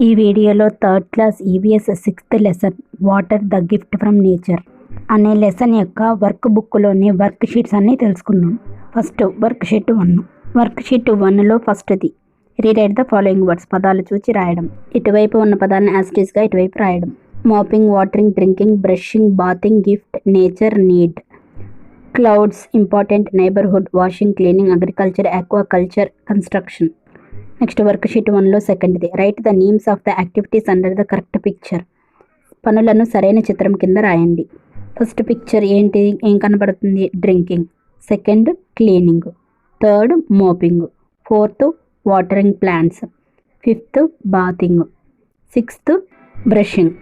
ఈ వీడియోలో third class EVS 6th lesson water the gift from nature అనే lesson యొక్క వర్క్ బుక్లోని వర్క్ షీట్స్ అన్నీ తెలుసుకుందాం. First worksheet 1. Worksheet 1లో ఫస్ట్ది రీరైట్ ద ఫాలోయింగ్ వర్డ్స్. పదాలు చూచి రాయడం. ఇటువైపు ఉన్న పదాలను యాస్టీస్గా ఇటువైపు రాయడం. Mopping, watering, drinking, brushing, bathing, gift, nature, need. Clouds, important, neighbourhood, washing, cleaning, agriculture, aquaculture, construction. Next work sheet 1లో సెకండ్ది write the names of the activities under the correct picture. పనులను సరైన చిత్రం కింద రాయండి. ఫస్ట్ పిక్చర్ ఏంటి, ఏం కనబడుతుంది? Drinking. Second cleaning. Third mopping. Fourth watering plants. Fifth bathing. Sixth brushing.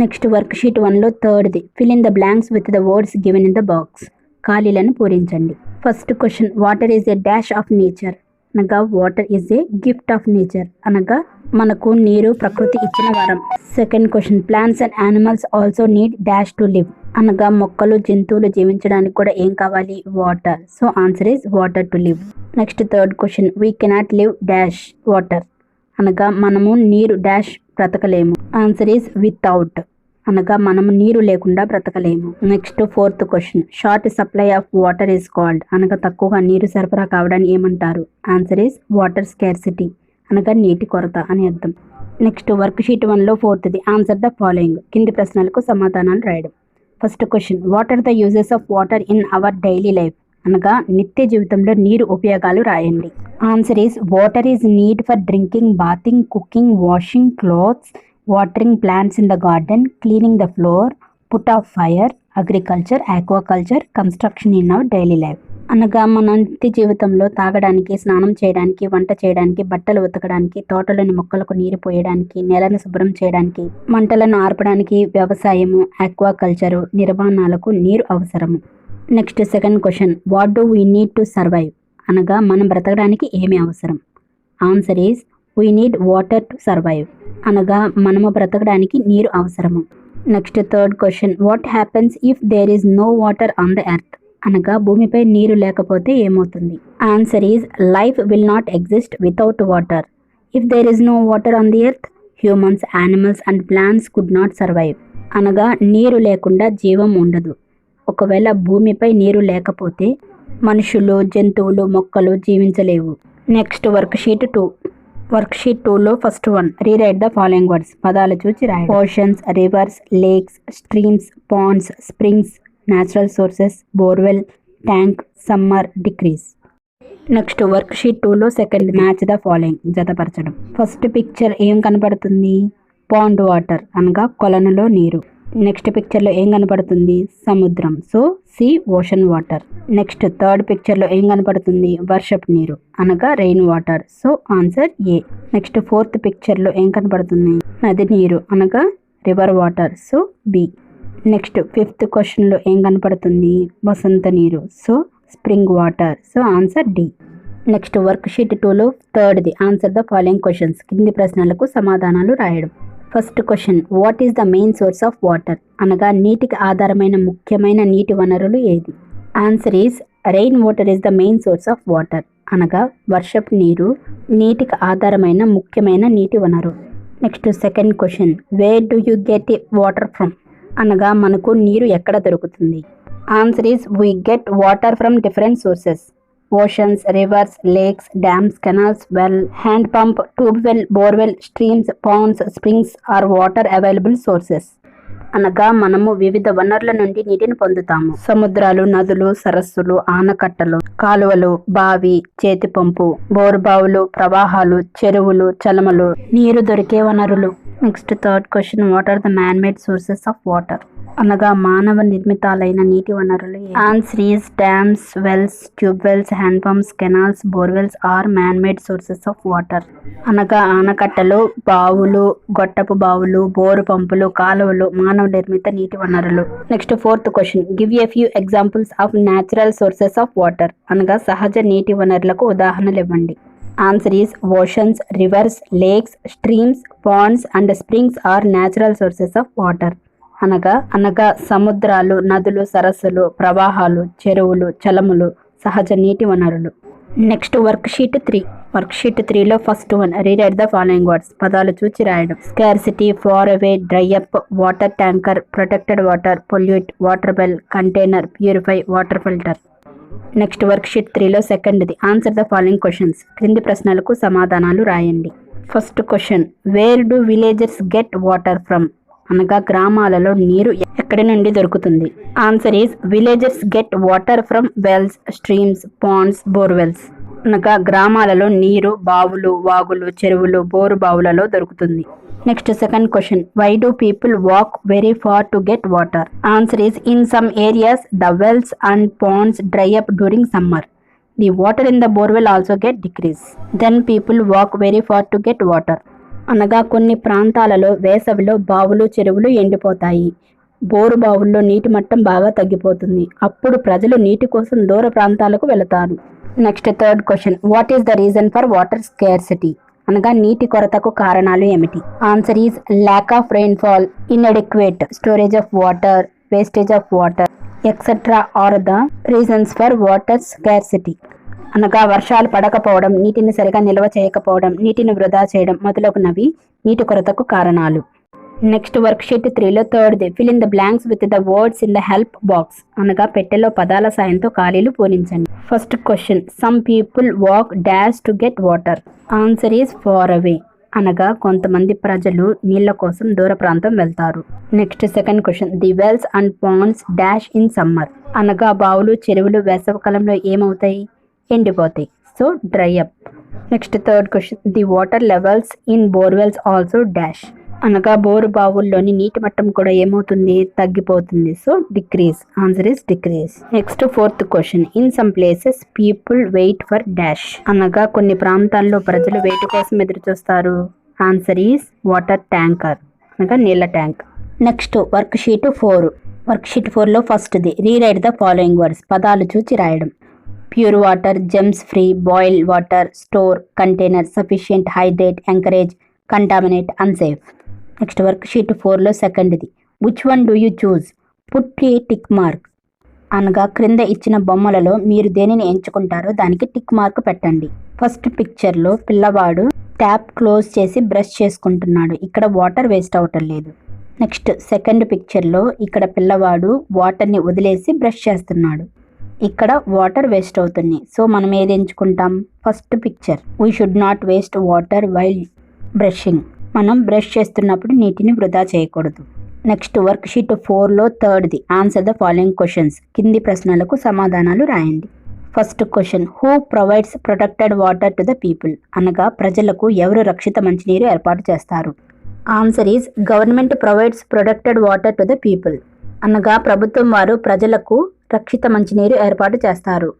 Next work sheet 1లో థర్డ్ది fill in the blanks with the words given in the box. ఖాళీలను పూరించండి. First question water is a dash of nature అనగా water is a gift of nature అనగా మనకు నీరు ప్రకృతి ఇచ్చిన వరం. Second question plants and animals also need dash to live అనగా మొక్కలు జంతువులు జీవించడానికి కూడా ఏం కావాలి? Water. So answer is water to live. Next third question we cannot live dash water అనగా మనము నీరు డాష్ బ్రతకలేము. ఆన్సర్ ఈజ్ వితౌట్ అనగా మనము నీరు లేకుండా బ్రతకలేము. Next fourth question short supply of water is called అనగా తక్కువగా నీరు సరఫరా కావడాన్ని ఏమంటారు? ఆన్సర్ ఈజ్ వాటర్ స్కార్సిటీ అనగా నీటి కొరత అని అర్థం. నెక్స్ట్ వర్క్ షీట్ 1లో ఫోర్త్ది ఆన్సర్ ద ఫాలోయింగ్. కింది ప్రశ్నలకు సమాధానాలు రాయడం. First question what are the uses of water in our daily life అనగా నిత్య జీవితంలో నీరు ఉపయోగాలు రాయండి. Answer is water is need for drinking, bathing, cooking, washing clothes, watering plants in the garden, cleaning the floor, put out fire, agriculture, aquaculture, construction in our daily life. అనగా మన నిత్య జీవితంలో తాగడానికి, స్నానం చేయడానికి, వంట చేయడానికి, బట్టలు ఉతకడానికి, తోటలోని మొక్కలకు నీరు పోయడానికి, నేలను శుభ్రం చేయడానికి, మంటలను ఆర్పడానికి, వ్యవసాయము, ఆక్వాకల్చరు, నిర్మాణాలకు నీరు అవసరము. Next second question what do we need to survive అనగా మనం బ్రతకడానికి ఏమి అవసరం? Answer is we need water to survive అనగా మనము బ్రతకడానికి నీరు అవసరము. Next third question what happens if there is no water on the earth అనగా భూమిపై నీరు లేకపోతే ఏమవుతుంది? Answer is life will not exist without water. If there is no water on the earth humans, animals and plants could not survive అనగా నీరు లేకుండా జీవం ఉండదు. ఒకవేళ భూమిపై నీరు లేకపోతే మనుషులు, జంతువులు, మొక్కలు జీవించలేవు. Next work sheet 2. Worksheet 2లో first one rewrite the following words. పదాలు చూచి రాయండి. Oceans, rivers, lakes, streams, ponds, springs, natural sources, borewell, tank, summer, decrease. Next work sheet 2లో సెకండ్ మ్యాచ్ ద ఫాలోయింగ్ జతపరచడం. ఫస్ట్ పిక్చర్ ఏం కనపడుతుంది? Pond water అనగా కొలనులో నీరు. నెక్స్ట్ పిక్చర్లో ఏం కనపడుతుంది? సముద్రం. So sea ocean water. Next third పిక్చర్లో ఏం కనపడుతుంది? వర్షపు నీరు అనగా rain water. So answer A. Next fourth పిక్చర్లో ఏం కనపడుతుంది? నది నీరు అనగా river water. So B. Next fifth క్వశ్చన్లో ఏం కనపడుతుంది? వసంత నీరు. So spring water. So answer D. Next work sheet 2లో థర్డ్ది ఆన్సర్ ద ఫాలోయింగ్ క్వశ్చన్స్. కింది ప్రశ్నలకు సమాధానాలు రాయడం. First question what is the main source of water అనగా నీటికి ఆధారమైన ముఖ్యమైన నీటి వనరులు ఏది? Answer is rain water is the main source of water అనగా వర్షపు నీరు నీటికి ఆధారమైన ముఖ్యమైన నీటి వనరు. Next second question where do you get water from అనగా మనకు నీరు ఎక్కడ దొరుకుతుంది? Answer is we get water from different sources. Oceans, rivers, lakes, dams, canals, well, hand pump, tube well, borewell, streams, ponds, springs are water available sources అనగా మనము వివిధ వనరుల నుండి నీటిని పొందుతాము. సముద్రాలు, నదులు, సరస్సులు, ఆనకట్టలు, కాలువలు, బావి, చేతి పంపు, బోరుబావులు, ప్రవాహాలు, చెరువులు, చలమలు నీరు దొరికే వనరులు. Next third question what are the man made sources of water అనగా మానవ నిర్మితాలైన నీటి వనరులు. Answer is dams, wells, tube wells, hand pumps, canals, borewells are man made sources of water అనగా ఆనకట్టలు, బావులు, గొట్టపు బావులు, బోరు పంపులు, కాలువలు మానవ నిర్మిత నీటి వనరులు. Next fourth question give a few examples of natural sources of water అనగా సహజ నీటి వనరులకు ఉదాహరణలు ఇవ్వండి. Answer is oceans, rivers, lakes, streams, ponds and springs are natural sources of water అనగా సముద్రాలు, నదులు, సరస్సులు, ప్రవాహాలు, చెరువులు, చలములు సహజ నీటి వనరులు. నెక్స్ట్ వర్క్ షీట్ 3 వర్క్షీట్ 3లో first one rewrite the following words. పదాలు చూచి రాయడం. Scarcity, far away, dry up, water tanker, protected water, pollute, water bell, container, purify, water filter. Next worksheet 3లో సెకండ్ది ఆన్సర్ ద ఫాలోయింగ్ క్వశ్చన్స్. క్రింది ప్రశ్నలకు సమాధానాలు రాయండి. First question, where do villagers get water from? అనగా గ్రామాలలో నీరు ఎక్కడి నుండి దొరుకుతుంది? Answer is villagers get water from wells, streams, Pond's, borewells. అనగా గ్రామాలలో నీరు బావులు, వాగులు, చెరువులు, బోరు బావులలో దొరుకుతుంది. Next second question, why do people walk very far to get water? Answer is in some areas the wells and ponds dry up during summer. The water in the borewell also get decrease. Then people walk very far to get water. అనగా కొన్ని ప్రాంతాలలో వేసవిలో బావులు, చెరువులు ఎండిపోతాయి. Bore బావుల్లో నీటి మట్టం బాగా తగ్గిపోతుంది. అప్పుడు ప్రజలు నీటి కోసం దూర ప్రాంతాలకు వెళతారు. Next third question, what is the reason for water scarcity? అనగా నీటి కొరతకు కారణాలు ఏమిటి? Answer is lack of rainfall, inadequate storage of water, wastage of water, etcetera are the reasons for water scarcity. అనగా వర్షాలు పడకపోవడం, నీటిని సరిగా నిల్వ చేయకపోవడం, నీటిని వృధా చేయడం మొదలగునవి నీటి కొరతకు కారణాలు. నెక్స్ట్ వర్క్షీట్ 3లో థర్డ్ది fill in the blanks with the words in the help box. అనగా పెట్టెలో పదాల సాయంతో ఖాళీలు పూరించండి. First question, some people walk dash to get water. Answer is far away. అనగా కొంతమంది ప్రజలు నీళ్ల కోసం దూర ప్రాంతం వెళ్తారు. Next second question, the wells and ponds dash in summer. అనగా బావులు, చెరువులు వేసవికాలంలో ఏమవుతాయి? ఎండిపోతాయి. So dry up. Next third question, the water levels in borewells also dash. అనగా బోరు బావుల్లోని నీటి మట్టం కూడా ఏమవుతుంది? తగ్గిపోతుంది. So decrease. Answer is decrease. Next fourth question, in some places people wait for dash. అనగా కొన్ని ప్రాంతాల్లో ప్రజలు వేటి కోసం ఎదురు చూస్తారు? Answer is water tanker. అనగా నీళ్ళ ట్యాంక్. Next worksheet 4. వర్క్షీట్ 4లో ఫస్ట్ది రీరైట్ ద ఫాలోయింగ్ వర్డ్స్. పదాలు చూచి రాయడం. Pure water, germs free, boil water, store, container, sufficient, hydrate, encourage, contaminate, unsafe. Next worksheet 4లో సెకండ్ది which one do you choose? Put a tick mark. అనగా క్రింద ఇచ్చిన బొమ్మలలో మీరు దేనిని ఎంచుకుంటారో దానికి టిక్ మార్క్ పెట్టండి. ఫస్ట్ పిక్చర్లో పిల్లవాడు ట్యాప్ క్లోజ్ చేసి బ్రష్ చేసుకుంటున్నాడు. ఇక్కడ వాటర్ వేస్ట్ అవటం లేదు. నెక్స్ట్ సెకండ్ పిక్చర్లో ఇక్కడ పిల్లవాడు వాటర్ని వదిలేసి బ్రష్ చేస్తున్నాడు. ఇక్కడ వాటర్ వేస్ట్ అవుతుంది. సో మనం ఏది ఎంచుకుంటాం? First picture. We should not waste water while brushing. మనం బ్రష్ చేస్తున్నప్పుడు నీటిని వృధా చేయకూడదు. నెక్స్ట్ వర్క్షీట్ 4లో థర్డ్ది ఆన్సర్ ద ఫాలోయింగ్ క్వశ్చన్స్. కింది ప్రశ్నలకు సమాధానాలు రాయండి. First question, who provides protected water to the people. అనగా ప్రజలకు ఎవరు రక్షిత మంచినీరు ఏర్పాటు చేస్తారు? Answer is government provides protected water to the people. అనగా ప్రభుత్వం వారు ప్రజలకు రక్షిత మంచినీరు ఏర్పాటు చేస్తారు.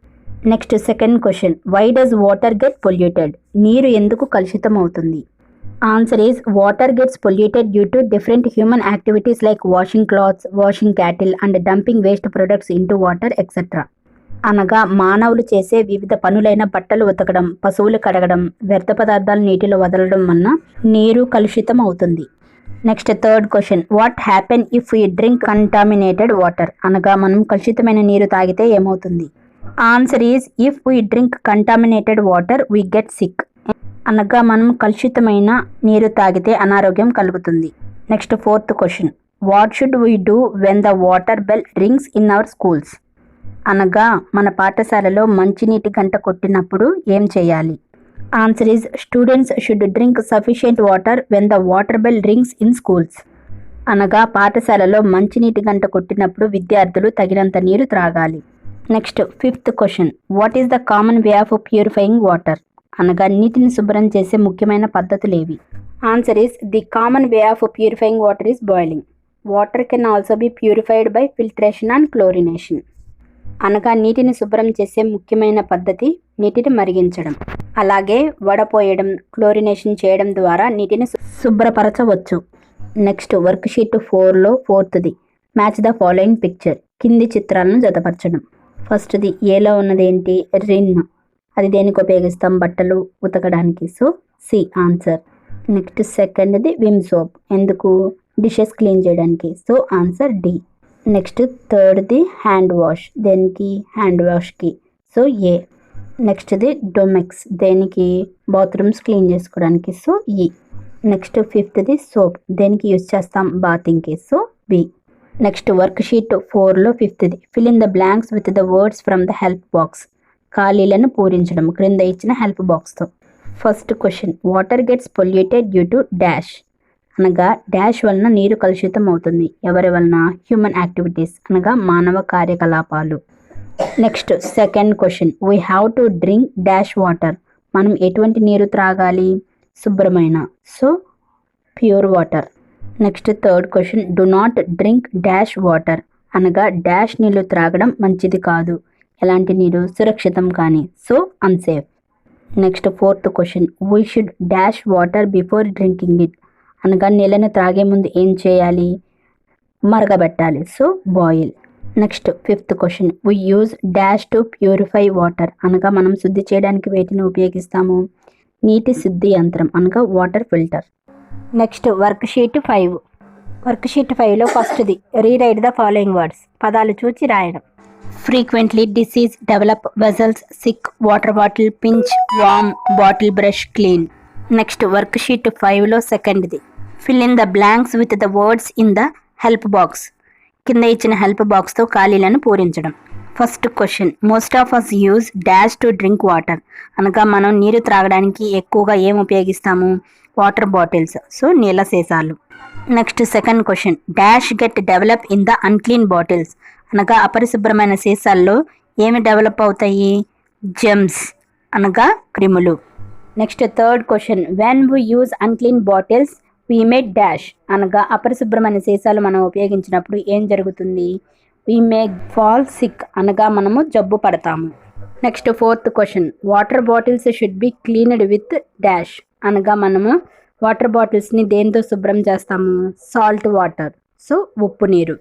Next second question, why does water get polluted. నీరు ఎందుకు కలుషితం అవుతుంది? Answer is water gets polluted due to different human activities like washing clothes, washing cattle and dumping waste products into water etcetera. అనగా మానవులు చేసే వివిధ పనులైన బట్టలు ఉతకడం, పశువులు కడగడం, వ్యర్థ పదార్థాలు నీటిలో వదలడం వలన నీరు కలుషితం అవుతుంది. Next third question, what happen if you drink contaminated water. అనగా మనం కలుషితమైన నీరు తాగితే ఏమవుతుంది? Answer is if we drink contaminated water we get sick. అనగా మనం కలుషితమైన నీరు తాగితే అనారోగ్యం కలుగుతుంది. Next fourth question, what should we do when the water bell rings in our schools. అనగా మన పాఠశాలలో మంచినీటి గంట కొట్టినప్పుడు ఏం చేయాలి? Answer is students should drink sufficient water when the water bell rings in schools. అనగా పాఠశాలలో మంచినీటి గంట కొట్టినప్పుడు విద్యార్థులు తగినంత నీరు త్రాగాలి. Next fifth question, what is the common way of purifying water. అనగా నీటిని శుభ్రం చేసే ముఖ్యమైన పద్ధతులు ఏవి? Answer is the common way of purifying water is boiling. Water can also be purified by filtration and chlorination. అనగా నీటిని శుభ్రం చేసే ముఖ్యమైన పద్ధతి నీటిని మరిగించడం, అలాగే వడపోయడం, క్లోరినేషన్ చేయడం ద్వారా నీటిని శుభ్రపరచవచ్చు. నెక్స్ట్ వర్క్షీట్ 4లో ఫోర్త్ది మ్యాచ్ ద ఫాలోయింగ్ పిక్చర్. కింది చిత్రాలను జతపరచడం. ఫస్ట్ది ఏలో ఉన్నది ఏంటి? రిన్. అది దేనికి ఉపయోగిస్తాం? బట్టలు ఉతకడానికి. So C answer. నెక్స్ట్ సెకండ్ది విమ్ సోప్. ఎందుకు? డిషెస్ క్లీన్ చేయడానికి. So answer D. నెక్స్ట్ థర్డ్ది హ్యాండ్ వాష్. దేనికి? హ్యాండ్ వాష్కి. So A. నెక్స్ట్ది డొమెక్స్, దేనికి బాత్రూమ్స్ క్లీన్ చేసుకోవడానికి, సో ఈ. నెక్స్ట్ ఫిఫ్త్ది సోప్, దేనికి యూజ్ చేస్తాం బాతింగ్కి, so B. Next work sheet 4లో ఫిఫ్త్ది fill in the blanks with the words from the help box, ఖాళీలను పూరించడం క్రింద ఇచ్చిన హెల్ప్ బాక్స్తో. First question, water gets polluted due to dash, అనగా డాష్ వలన నీరు కలుషితం అవుతుంది, ఎవరి వలన, హ్యూమన్ యాక్టివిటీస్, అనగా మానవ కార్యకలాపాలు. Next second question, we have to drink dash water, మనం ఎటువంటి నీరు త్రాగాలి, శుభ్రమైన, so pure water. Next third question, do not drink dash water, అనగా డాష్ నీళ్ళు త్రాగడం మంచిది కాదు, ఎలాంటి నీరు, సురక్షితం కానీ, so unsafe. Next fourth question, we should dash water before drinking it, అనగా నీళ్ళని త్రాగే ముందు ఏం చేయాలి, మరగబెట్టాలి, so boil. Next fifth question, we use dash to purify water, అనగా మనం శుద్ధి చేయడానికి వేటిని ఉపయోగిస్తాము, నీటి శుద్ధి యంత్రం, అనగా water filter. Next work sheet 5. Work sheet 5లో ఫస్ట్ది రీరైట్ ద ఫాలోయింగ్ వర్డ్స్, పదాలు చూచి రాయడం. Frequently, disease, develop, vessels, sick, water bottle, pinch, warm, bottle brush, clean. Next work sheet 5లో సెకండ్ది fill in the blanks with the words in the help box, కింద ఇచ్చిన help బాక్స్తో ఖాళీలను పూరించడం. First question, most of us use dash to drink water, అనగా మనం నీరు త్రాగడానికి ఎక్కువగా ఏం ఉపయోగిస్తాము, వాటర్ బాటిల్స్, సో నీళ్ళ సీసాలు. Next second question, dash get develop in the unclean bottles, అనగా అపరిశుభ్రమైన సీసాల్లో ఏమి డెవలప్ అవుతాయి, జెమ్స్, అనగా క్రిములు. Next third question, when we use unclean bottles we make dash, అనగా అపరిశుభ్రమైన సీసాలు మనం ఉపయోగించినప్పుడు ఏం జరుగుతుంది, వీ మేక్ ఫాల్ సిక్, అనగా మనము జబ్బు పడతాము. Next fourth question, water bottles should be cleaned with dash, అనగా మనము వాటర్ బాటిల్స్ని దేంతో శుభ్రం చేస్తాము, సాల్ట్ వాటర్, సో ఉప్పు నీరు.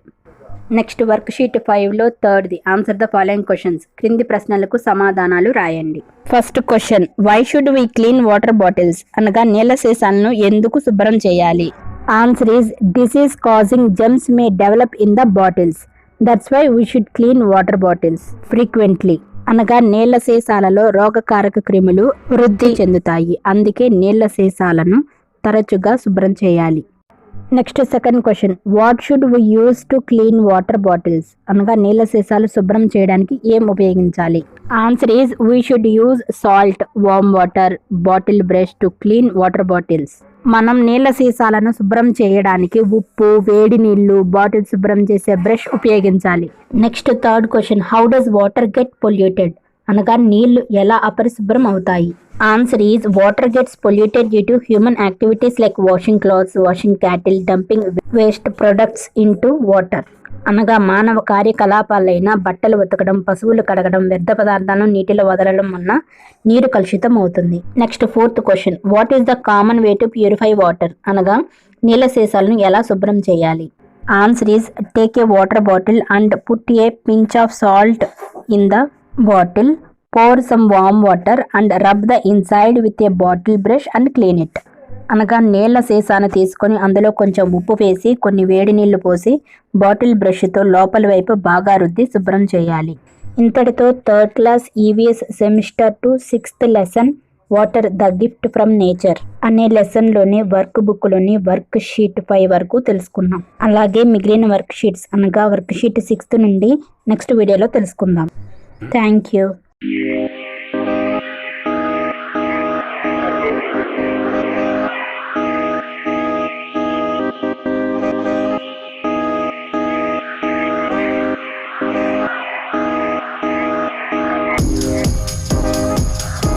నెక్స్ట్ వర్క్ షీట్ 5లో థర్డ్ది ఆన్సర్ ద ఫాలోయింగ్ క్వశ్చన్స్, క్రింది ప్రశ్నలకు సమాధానాలు రాయండి. First question, why should we clean water bottles, అనగా నీళ్ళ సీసాలను ఎందుకు శుభ్రం చేయాలి. Answer is disease causing germs may develop in the bottles, that's why we should clean water bottles. Frequently, అనగా నీళ్ల సీసాలలో రోగకారక క్రిములు వృద్ధి చెందుతాయి, అందుకే నీళ్ల సీసాలను తరచుగా శుభ్రం చేయాలి. Next second question, what should we use to clean water bottles, అనగా నీళ్ల సీసాలు శుభ్రం చేయడానికి ఏం ఉపయోగించాలి. Answer is we should use salt, warm water, bottle brush to clean water bottles. మనం నీళ్ల సీసాలను శుభ్రం చేయడానికి ఉప్పు, వేడి నీళ్లు, బాటిల్ శుభ్రం చేసే బ్రష్ ఉపయోగించాలి. Next third question, how does water get polluted, అనగా నీళ్లు ఎలా అపరిశుభ్రం అవుతాయి. Answer is water gets polluted due to human activities like washing clothes, washing cattle, dumping waste products into water, అనగా మానవ కార్యకలాపాలైన బట్టలు ఉతకడం, పశువులు కడగడం, వ్యర్థ పదార్థాలను నీటిలో వదలడం వలన నీరు కలుషితం అవుతుంది. Next fourth question, what is the common way to purify water, అనగా నీళ్ళ సీసాలను ఎలా శుభ్రం చేయాలి. Answer is take a water bottle and put a pinch of salt in the bottle, pour some warm water and rub the inside with a bottle brush and clean it. అనగా నీళ్ల సీసాను తీసుకొని అందులో కొంచెం ఉప్పు వేసి కొన్ని వేడి నీళ్లు పోసి బాటిల్ బ్రష్తో లోపలి వైపు బాగా రుద్ది శుభ్రం చేయాలి. ఇంతటితో third class EVS semester 2 6th lesson water the gift from nature అనే లెసన్లోని వర్క్ బుక్లోని వర్క్ షీట్ 5 వరకు తెలుసుకున్నాం. అలాగే మిగిలిన వర్క్ షీట్స్ అనగా వర్క్ షీట్ 6th నుండి నెక్స్ట్ వీడియోలో తెలుసుకుందాం. Thank you.